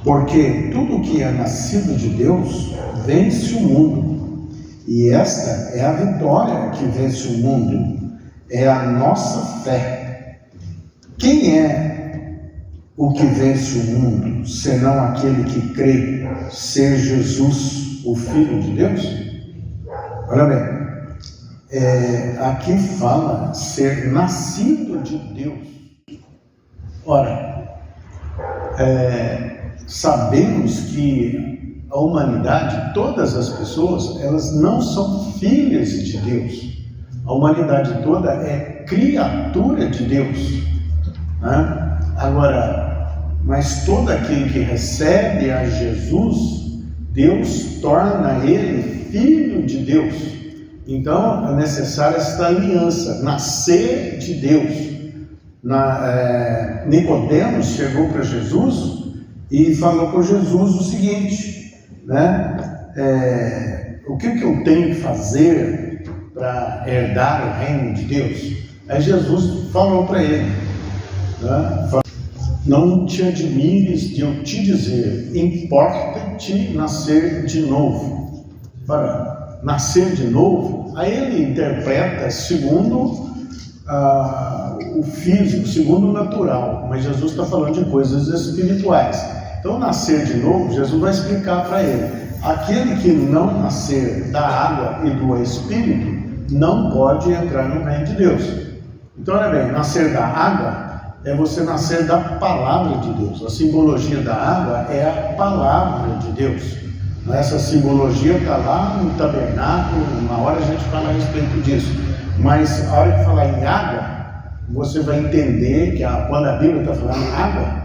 Porque tudo que é nascido de Deus vence o mundo. E esta é a vitória que vence o mundo, é a nossa fé. Quem é o que vence o mundo, senão aquele que crê ser Jesus, o Filho de Deus? Olha bem, aqui fala ser nascido de Deus. Ora, sabemos que a humanidade, todas as pessoas, elas não são filhas de Deus. A humanidade toda é criatura de Deus, né? Agora, mas todo aquele que recebe a Jesus, Deus torna ele filho de Deus. Então é necessária esta aliança, nascer de Deus. Nicodemos chegou para Jesus e falou com Jesus o seguinte, né? O que eu tenho que fazer para herdar o reino de Deus? Aí Jesus falou para ele, né? Não te admires de eu te dizer, importa-te nascer de novo. Para nascer de novo, aí ele interpreta segundo o físico, segundo o natural, mas Jesus está falando de coisas espirituais. Então, nascer de novo, Jesus vai explicar para ele: aquele que não nascer da água e do Espírito não pode entrar no reino de Deus. Então, olha bem, nascer da água é você nascer da palavra de Deus. A simbologia da água é a palavra de Deus. Essa simbologia está lá no tabernáculo, uma hora a gente fala a respeito disso. Mas a hora que falar em água, você vai entender que quando a Bíblia está falando água,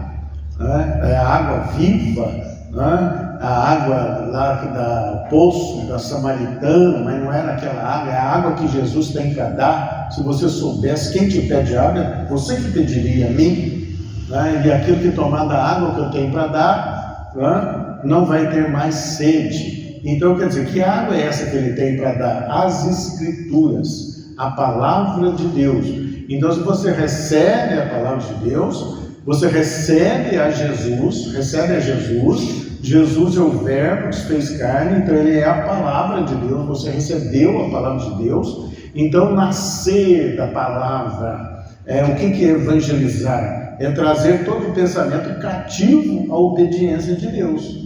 né, é a água viva, né, a água lá do poço da Samaritana, mas não era aquela água, é a água que Jesus tem para dar. Se você soubesse quem te pede água, você que pediria a mim, né, e aquele que tomar da água que eu tenho para dar, né, não vai ter mais sede. Então, quer dizer, que água é essa que ele tem para dar? As Escrituras, a palavra de Deus. Então, se você recebe a palavra de Deus, você recebe a Jesus, Jesus é o verbo que se fez carne, então ele é a palavra de Deus, você recebeu a palavra de Deus. Então, nascer da palavra, o que é evangelizar? É trazer todo o pensamento cativo à obediência de Deus.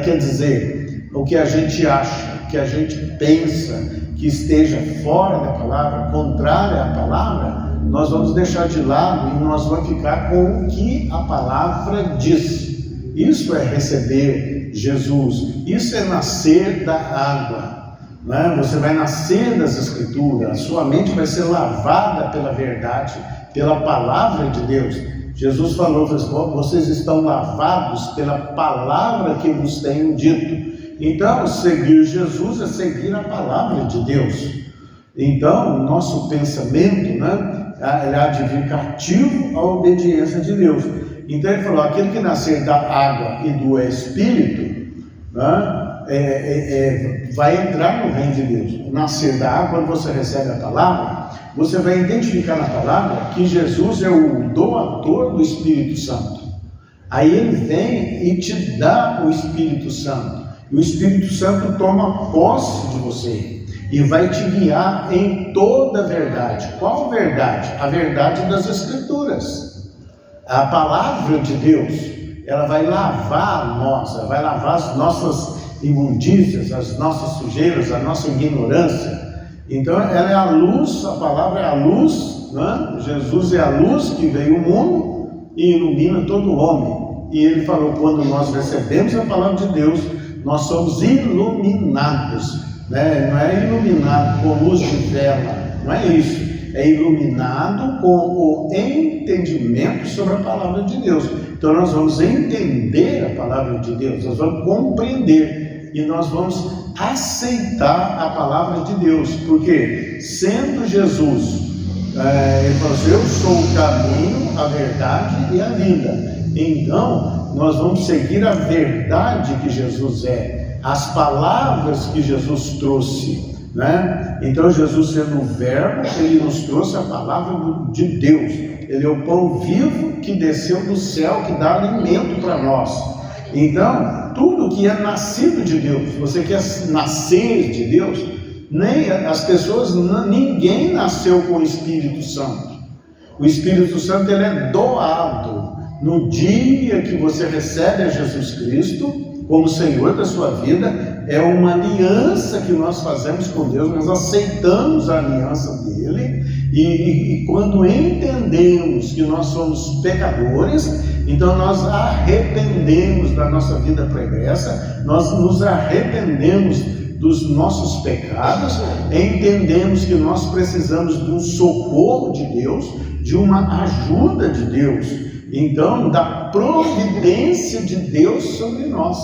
Quer dizer, o que a gente acha, o que a gente pensa, que esteja fora da palavra, contrária à palavra, nós vamos deixar de lado e nós vamos ficar com o que a palavra diz. Isso é receber Jesus, isso é nascer da água, né? Você vai nascer das Escrituras, a sua mente vai ser lavada pela verdade, pela palavra de Deus. Jesus falou: vocês estão lavados pela palavra que vos tenho dito. Então, seguir Jesus é seguir a palavra de Deus. Então, o nosso pensamento, né, ele há de vir cativo à obediência de Deus. Então, ele falou: aquele que nascer da água e do Espírito, né, vai entrar no reino de Deus. Nascer da água, quando você recebe a palavra, você vai identificar na palavra que Jesus é o doador do Espírito Santo. Aí ele vem e te dá o Espírito Santo. E o Espírito Santo toma posse de você e vai te guiar em toda a verdade. Qual verdade? A verdade das Escrituras. A palavra de Deus, ela vai lavar nós, ela vai lavar as nossas imundícias, as nossas sujeiras, a nossa ignorância. Então ela é a luz, a palavra é a luz, né? Jesus é a luz que veio ao mundo e ilumina todo homem. E ele falou: quando nós recebemos a palavra de Deus, nós somos iluminados, né? Não é iluminado com luz de vela, não é isso. É iluminado com o entendimento sobre a palavra de Deus. Então nós vamos entender a palavra de Deus, nós vamos compreender e nós vamos aceitar a palavra de Deus, porque sendo Jesus, ele falou assim: eu sou o caminho, a verdade e a vida. Então nós vamos seguir a verdade que Jesus é, as palavras que Jesus trouxe, né? Então Jesus, sendo o verbo, ele nos trouxe a palavra de Deus. Ele é o pão vivo que desceu do céu, que dá alimento para nós. Então, tudo que é nascido de Deus, você quer nascer de Deus, nem as pessoas, ninguém nasceu com o Espírito Santo. O Espírito Santo ele é doado no dia que você recebe a Jesus Cristo como Senhor da sua vida. É uma aliança que nós fazemos com Deus, nós aceitamos a aliança dele, e quando entendemos que nós somos pecadores, então nós arrependemos da nossa vida pregressa, nós nos arrependemos dos nossos pecados, entendemos que nós precisamos de um socorro de Deus, de uma ajuda de Deus, então da providência de Deus sobre nós.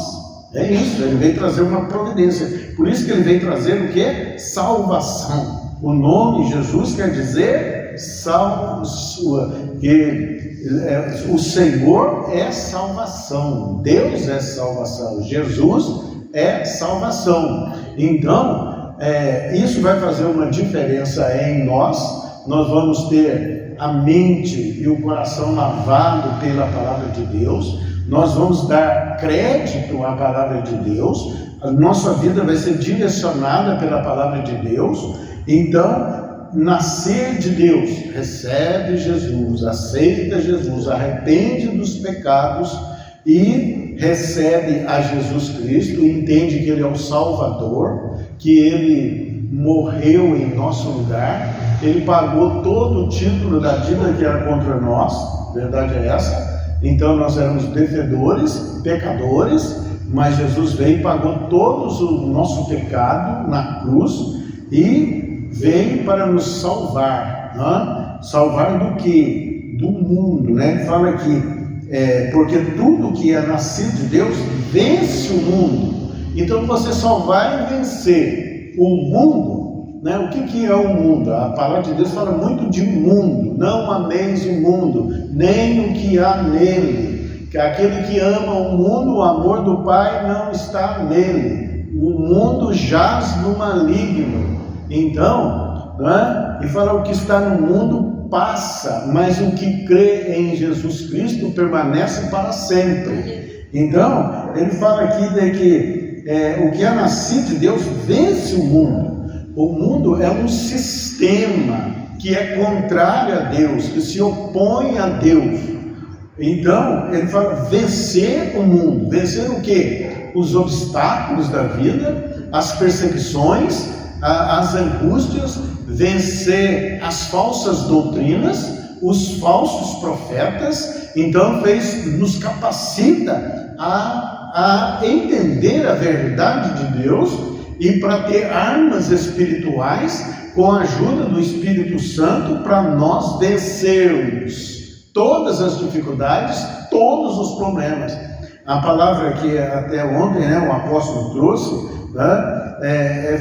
É isso, ele veio trazer uma providência. Por isso que ele veio trazer o que? Salvação. O nome Jesus quer dizer o Senhor é salvação, Deus é salvação, Jesus é salvação. Então, isso vai fazer uma diferença em nós. Nós vamos ter a mente e o coração lavado pela palavra de Deus. Nós vamos dar crédito à palavra de Deus. A nossa vida vai ser direcionada pela palavra de Deus. Então, nascer de Deus, recebe Jesus, aceita Jesus, arrepende dos pecados e recebe a Jesus Cristo, entende que Ele é o Salvador, que Ele morreu em nosso lugar, Ele pagou todo o título da dívida que era contra nós, verdade é essa. Então nós éramos devedores, pecadores, mas Jesus veio e pagou todo o nosso pecado na cruz e veio para nos salvar, né? Salvar do que? Do mundo, né? Ele fala aqui, porque tudo que é nascido de Deus vence o mundo. Então você só vai vencer o mundo, né? O que é o mundo? A palavra de Deus fala muito de mundo. Não ameis o mundo, nem o que há nele. Que aquele que ama o mundo, o amor do Pai não está nele. O mundo jaz no maligno. Então, né? E fala, o que está no mundo passa, mas o que crê em Jesus Cristo permanece para sempre. Então, ele fala aqui de que o que é nascido de Deus vence o mundo. O mundo é um sistema que é contrário a Deus, que se opõe a Deus. Então, ele fala vencer o mundo. Vencer o quê? Os obstáculos da vida, as perseguições, as angústias, vencer as falsas doutrinas, os falsos profetas. Então nos capacita a entender a verdade de Deus e para ter armas espirituais com a ajuda do Espírito Santo para nós vencermos todas as dificuldades, todos os problemas. A palavra que até ontem, né, o apóstolo trouxe, né?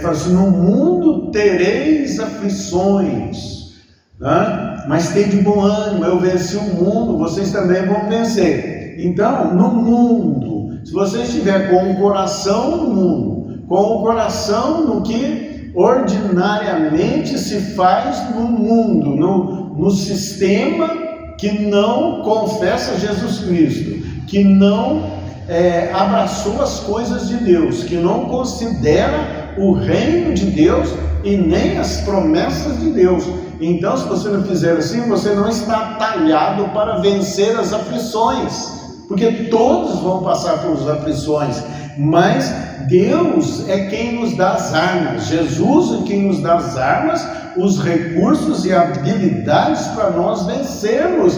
Fala assim, no mundo tereis aflições, né? Mas tem de bom ânimo, eu venci o mundo, vocês também vão vencer. Então, no mundo, se você estiver com o coração no mundo, com o coração no que ordinariamente se faz no mundo, no sistema que não confessa Jesus Cristo, que não abraçou as coisas de Deus, que não considera o reino de Deus e nem as promessas de Deus. Então, se você não fizer assim, você não está talhado para vencer as aflições, porque todos vão passar por aflições, mas Deus é quem nos dá as armas, Jesus é quem nos dá as armas, os recursos e habilidades para nós vencermos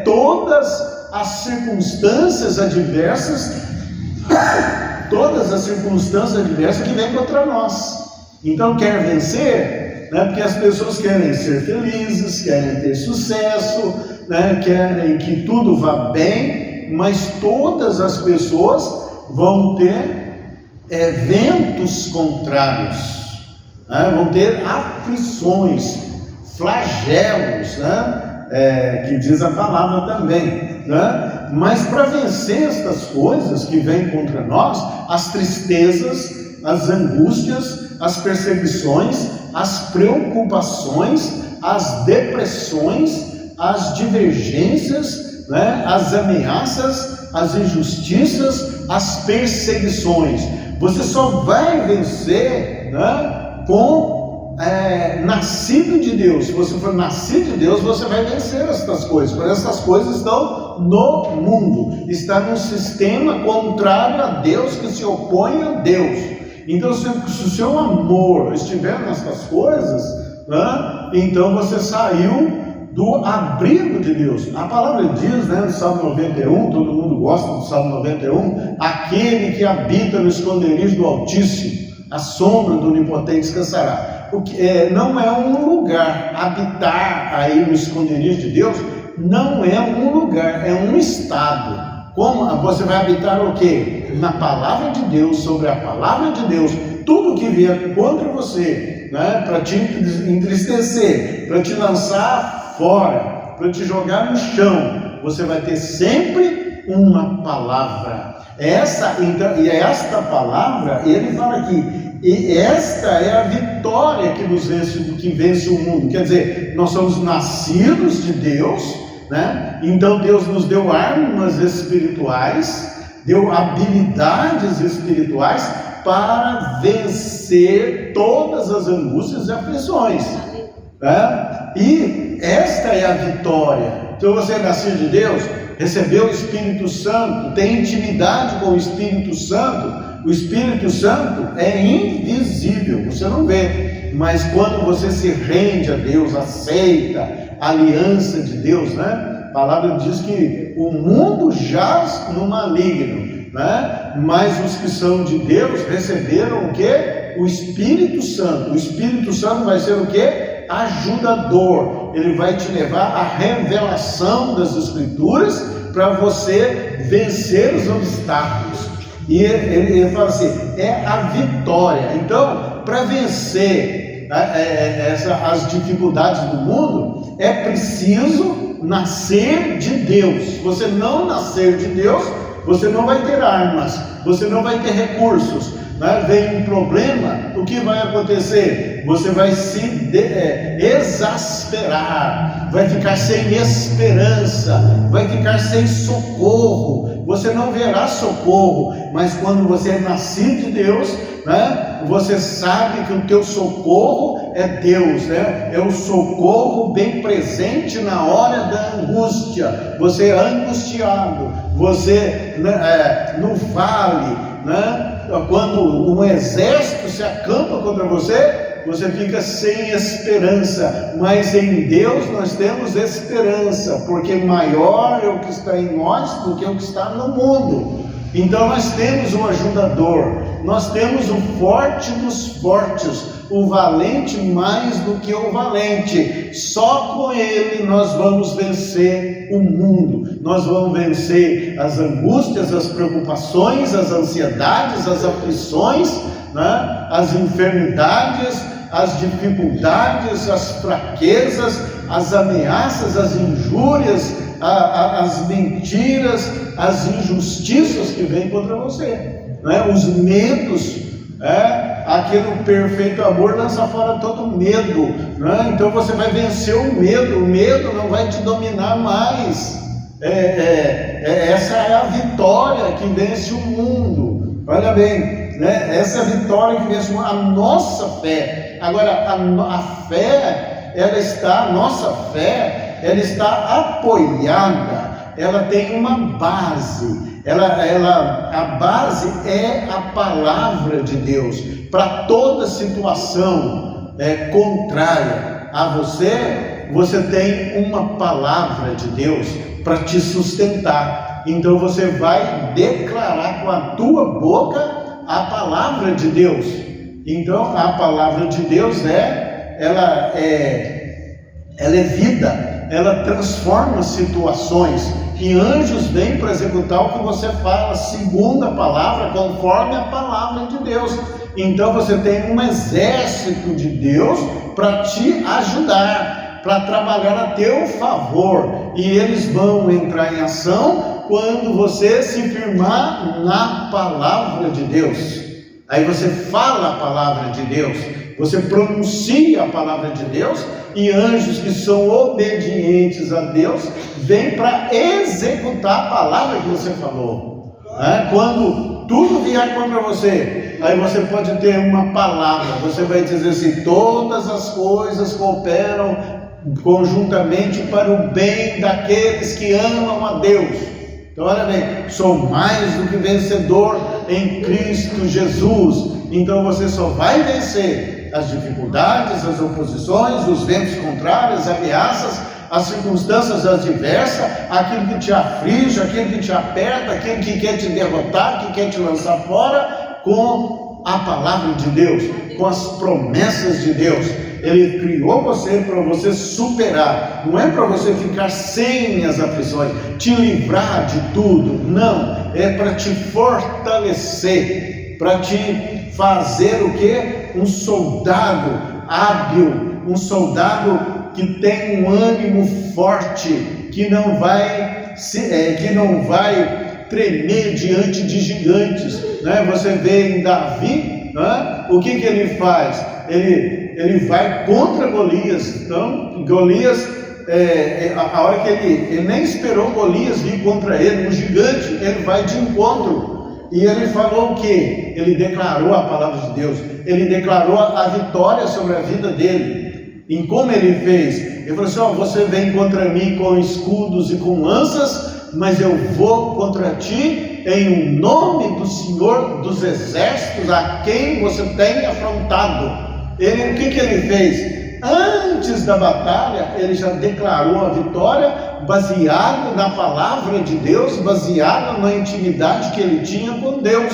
todas as circunstâncias adversas, que vêm contra nós. Então, quer vencer, né? Porque as pessoas querem ser felizes, querem ter sucesso, né? Querem que tudo vá bem, mas todas as pessoas vão ter ventos contrários, né? Vão ter aflições, flagelos, né? Que diz a palavra também, né? Mas para vencer estas coisas que vêm contra nós, as tristezas, as angústias, as perseguições, as preocupações, as depressões, as divergências, né, as ameaças, as injustiças, as perseguições. Você só vai vencer, né, com nascido de Deus. Se você for nascido de Deus, você vai vencer estas coisas. Porque essas coisas estão no mundo, está num sistema contrário a Deus, que se opõe a Deus. Então, se o seu amor estiver nessas coisas, né, então você saiu do abrigo de Deus. A palavra diz, né, no Salmo 91, todo mundo gosta do Salmo 91, aquele que habita no esconderijo do Altíssimo, a sombra do Onipotente descansará. Não é um lugar, habitar aí no esconderijo de Deus, não é um lugar, é um estado. Como você vai habitar o quê? Na palavra de Deus, sobre a palavra de Deus. Tudo que vier contra você, né, para te entristecer, para te lançar fora, para te jogar no chão, você vai ter sempre uma palavra. Esta palavra, ele fala aqui, e esta é a vitória que vence o mundo. Quer dizer, nós somos nascidos de Deus, né? Então Deus nos deu armas espirituais, deu habilidades espirituais para vencer todas as angústias e aflições, né? E esta é a vitória. Então você é nascido de Deus, recebeu o Espírito Santo, tem intimidade com o Espírito Santo. O Espírito Santo é invisível, você não vê, mas quando você se rende a Deus, aceita a aliança de Deus, né? A palavra diz que o mundo jaz no maligno, né? Mas os que são de Deus receberam o quê? O Espírito Santo. O Espírito Santo vai ser o quê? Ajudador. Ele vai te levar à revelação das Escrituras para você vencer os obstáculos. E ele fala assim, é a vitória. Então, para vencer as dificuldades do mundo, é preciso nascer de Deus. Se você não nascer de Deus, você não vai ter armas, você não vai ter recursos, né? Vem um problema, o que vai acontecer? Você vai se exasperar, vai ficar sem esperança, vai ficar sem socorro, você não verá socorro. Mas quando você é nascido de Deus, né, você sabe que o teu socorro é Deus, né? É o socorro bem presente na hora da angústia. Você é angustiado, você no vale, né? Quando um exército se acampa contra você, você fica sem esperança, mas em Deus nós temos esperança, porque maior é o que está em nós do que o que está no mundo. Então nós temos um ajudador, nós temos o forte dos fortes, o valente mais do que o valente. Só com ele nós vamos vencer o mundo, nós vamos vencer as angústias, as preocupações, as ansiedades, as aflições, né? As enfermidades, as dificuldades, as fraquezas, as ameaças, as injúrias, as mentiras, as injustiças que vêm contra você, né? Os medos, aquele perfeito amor lança fora todo medo, né? Então você vai vencer o medo não vai te dominar mais. Essa é a vitória que vence o mundo. Olha bem, né? Essa é a vitória que vence a nossa fé. Agora, a fé, a nossa fé, ela está apoiada, ela tem uma base. A base é a palavra de Deus. Para toda situação contrária a você, você tem uma palavra de Deus para te sustentar. Então você vai declarar com a tua boca a palavra de Deus. Então a palavra de Deus ela é vida, ela transforma situações. Que anjos vêm para executar o que você fala, segundo a palavra, conforme a palavra de Deus. Então você tem um exército de Deus para te ajudar, para trabalhar a teu favor. E eles vão entrar em ação quando você se firmar na palavra de Deus. Aí você fala a palavra de Deus, você pronuncia a palavra de Deus, e anjos que são obedientes a Deus, vêm para executar a palavra que você falou. Quando tudo vier contra você, aí você pode ter uma palavra, você vai dizer assim: todas as coisas cooperam conjuntamente para o bem daqueles que amam a Deus. Então olha bem, sou mais do que vencedor em Cristo Jesus. Então você só vai vencer as dificuldades, as oposições, os ventos contrários, as ameaças, as circunstâncias adversas, aquilo que te aflige, aquilo que te aperta, aquilo que quer te derrotar, que quer te lançar fora, com a palavra de Deus, com as promessas de Deus. Ele criou você para você superar, não é para você ficar sem as aflições, te livrar de tudo, não, é para te fortalecer, para te fazer o quê? Um soldado hábil, um soldado que tem um ânimo forte, que não vai tremer diante de gigantes, né? Você vê em Davi, né? O que ele faz? Ele vai contra Golias. Então Golias, a hora que ele nem esperou Golias vir contra ele, um gigante, ele vai de encontro. E ele falou o quê? Ele declarou a palavra de Deus, ele declarou a vitória sobre a vida dele. E como ele fez? Ele falou assim: você vem contra mim com escudos e com lanças, mas eu vou contra ti em nome do Senhor dos Exércitos, a quem você tem afrontado. O que ele fez? Antes da batalha, ele já declarou a vitória, baseado na palavra de Deus, baseado na intimidade que ele tinha com Deus.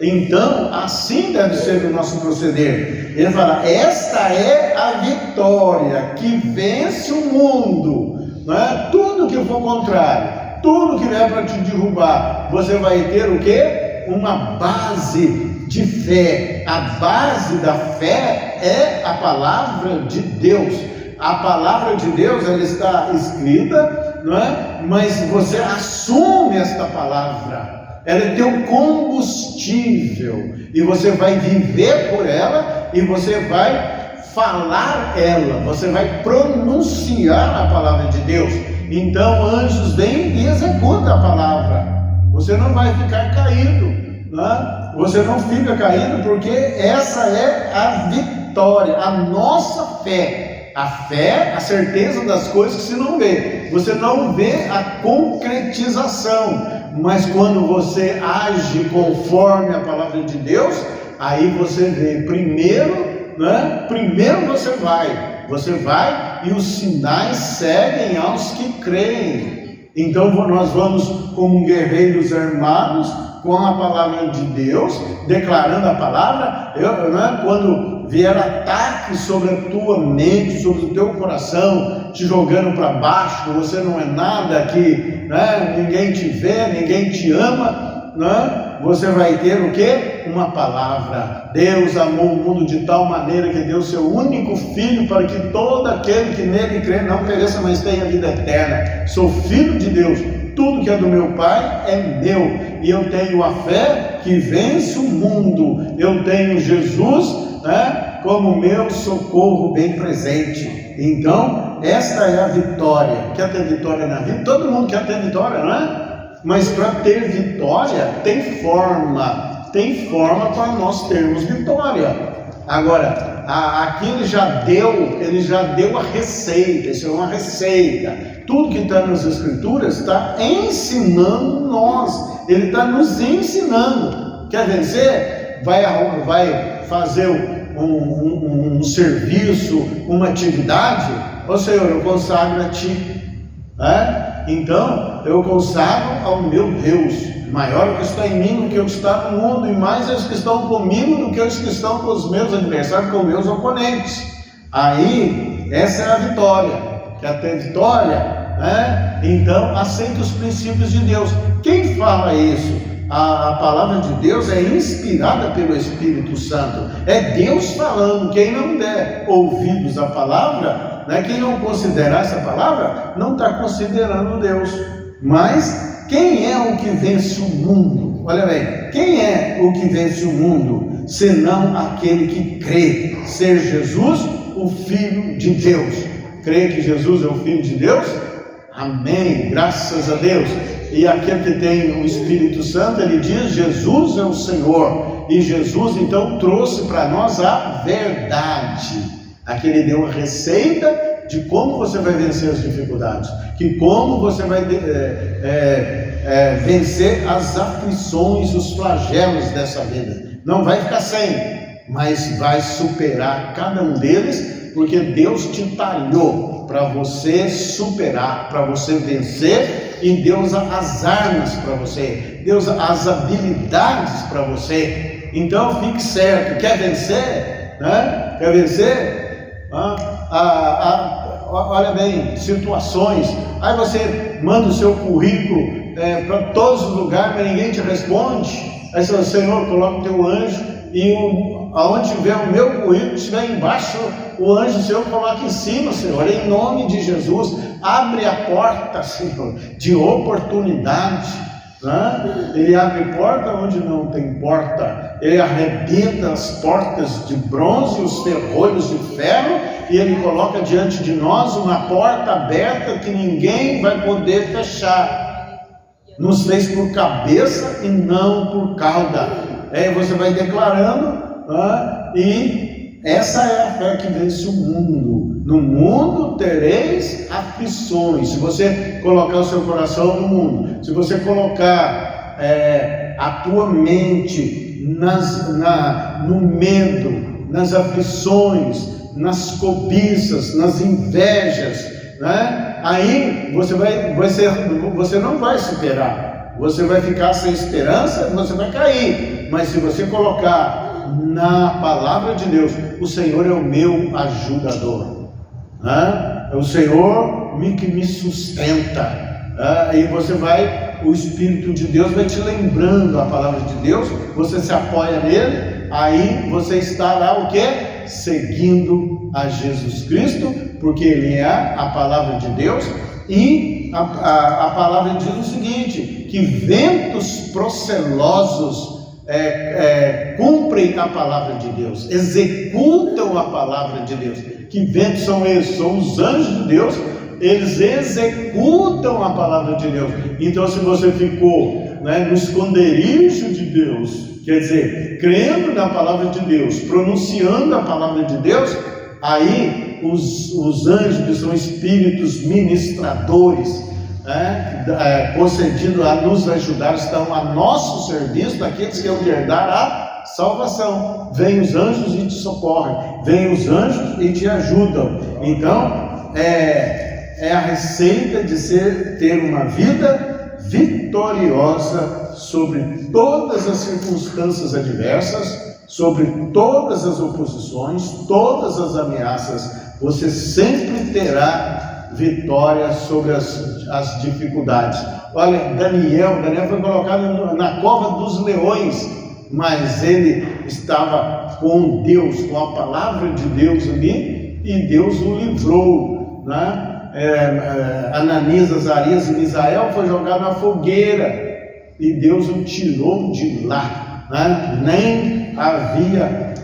Então, assim deve ser o nosso proceder. Ele fala: esta é a vitória que vence o mundo, não é? Tudo que for contrário, tudo que vier para te derrubar, você vai ter o quê? Uma base de fé. A base da fé é a palavra de Deus. A palavra de Deus, ela está escrita, não é? Mas você assume esta palavra, ela é teu combustível, e você vai viver por ela, e você vai falar ela, você vai pronunciar a palavra de Deus. Então anjos vêm e executam a palavra. Você não vai ficar caído, né? Você não fica caído, porque essa é a vitória, a nossa fé. A fé, a certeza das coisas que se não vê. Você não vê a concretização, mas quando você age conforme a palavra de Deus, aí você vê primeiro, né? Primeiro você vai e os sinais seguem aos que creem. Então nós vamos como guerreiros armados com a palavra de Deus, declarando a palavra, né? Quando vier ataque sobre a tua mente, sobre o teu coração, te jogando para baixo, você não é nada aqui, né? Ninguém te vê, ninguém te ama, né? Você vai ter o quê? Uma palavra. Deus amou o mundo de tal maneira que deu seu único filho, para que todo aquele que nele crê não pereça, mas tenha vida eterna. Sou filho de Deus. Tudo que é do meu Pai é meu, e eu tenho a fé que vence o mundo. Eu tenho Jesus, né, como meu socorro bem presente. Então, esta é a vitória. Quer ter vitória na vida? Todo mundo quer ter vitória, não é? Mas para ter vitória, tem forma para nós termos vitória. Agora, aqui ele já deu a receita. Isso é uma receita. Tudo que está nas Escrituras está ensinando nós. Ele está nos ensinando. Quer vencer? Vai fazer um serviço, uma atividade. Ô Senhor, eu consagro a Ti. Então, eu consagro ao meu Deus. Maior é o que está em mim do que o que está no mundo, e mais é os que estão comigo do que os que estão com os meus adversários, com os meus oponentes. Aí, essa é a vitória. Quer ter vitória? Então, aceita os princípios de Deus. Quem fala isso? A palavra de Deus é inspirada pelo Espírito Santo. É Deus falando. Quem não der ouvidos à palavra, quem não considerar essa palavra, não está considerando Deus. Mas quem é o que vence o mundo? Olha bem, quem é o que vence o mundo? Senão aquele que crê ser Jesus o Filho de Deus. Crê que Jesus é o Filho de Deus? Amém, graças a Deus. E aquele que tem o Espírito Santo, ele diz: Jesus é o Senhor. E Jesus então trouxe para nós a verdade. Aqui ele deu a receita de como você vai vencer as dificuldades, que como você vai vencer as aflições, os flagelos dessa vida. Não vai ficar sem, mas vai superar cada um deles, porque Deus te talhou para você superar, para você vencer, e Deus as armas para você, Deus as habilidades para você. Então fique certo, quer vencer? Né? Quer vencer? Olha bem, situações, aí você manda o seu currículo para todos os lugares, mas ninguém te responde. Aí você fala: Senhor, coloca o teu anjo, e aonde tiver o meu currículo, estiver embaixo, o anjo seu coloca em cima, Senhor, em nome de Jesus. Abre a porta, Senhor, de oportunidade, né? Ele abre porta onde não tem porta, ele arrebenta as portas de bronze, os ferrolhos de ferro, e ele coloca diante de nós uma porta aberta que ninguém vai poder fechar. Nos fez por cabeça e não por cauda. Você vai declarando, e essa é a fé que vence o mundo. No mundo tereis aflições. Se você colocar o seu coração no mundo, se você colocar a tua mente no medo, nas aflições, nas cobiças, nas invejas, né? Aí você não vai superar, você vai ficar sem esperança, você vai cair. Mas se você colocar na palavra de Deus: o Senhor é o meu ajudador, né? É o Senhor que me sustenta, aí o Espírito de Deus vai te lembrando a palavra de Deus, você se apoia nele, aí você estará o quê? Seguindo a Jesus Cristo, porque Ele é a palavra de Deus. E a palavra diz o seguinte: que ventos procelosos cumprem a palavra de Deus, executam a palavra de Deus. Que ventos são esses? São os anjos de Deus, eles executam a palavra de Deus. Então, se você ficou no esconderijo de Deus, quer dizer, crendo na palavra de Deus, pronunciando a palavra de Deus, aí os anjos, que são espíritos ministradores, concedidos a nos ajudar, estão a nosso serviço, daqueles que hão de herdar a salvação. Vêm os anjos e te socorrem, vêm os anjos e te ajudam. Então, é a receita de ter uma vida vitoriosa sobre todas as circunstâncias adversas, sobre todas as oposições, todas as ameaças. Você sempre terá vitória sobre as dificuldades. Olha, Daniel foi colocado na cova dos leões, mas ele estava com Deus, com a palavra de Deus ali, e Deus o livrou, né? Ananias, Azarias e Misael foi jogado na fogueira e Deus o tirou de lá, né? Nem havia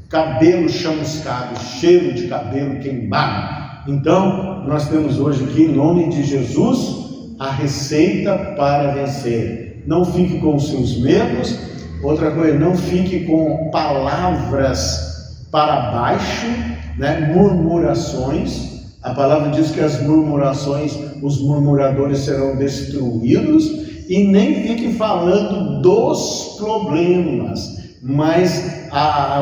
cabelo chamuscado, cheiro de cabelo queimado. Então nós temos hoje aqui, em nome de Jesus, a receita para vencer. Não fique com os seus medos. Outra coisa, não fique com palavras para baixo, né? Murmurações. A palavra diz que as murmurações, os murmuradores serão destruídos. E nem fique falando dos problemas, mas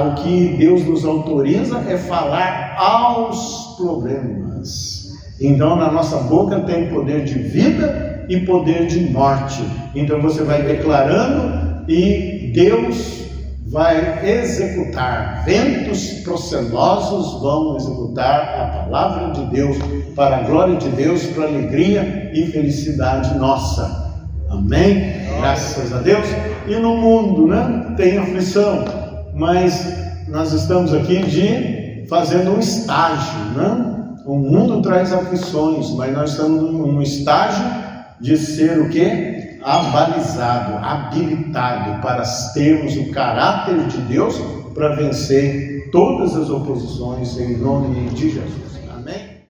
o que Deus nos autoriza é falar aos problemas. Então, na nossa boca tem poder de vida e poder de morte. Então você vai declarando e Deus vai executar. Ventos procelosos vão executar a palavra de Deus para a glória de Deus, para a alegria e felicidade nossa. Amém? Graças a Deus. E no mundo, né, tem aflição, mas nós estamos aqui fazendo um estágio, né? O mundo traz aflições, mas nós estamos num estágio de ser o quê? Abalizado, habilitado para termos o caráter de Deus para vencer todas as oposições em nome de Jesus.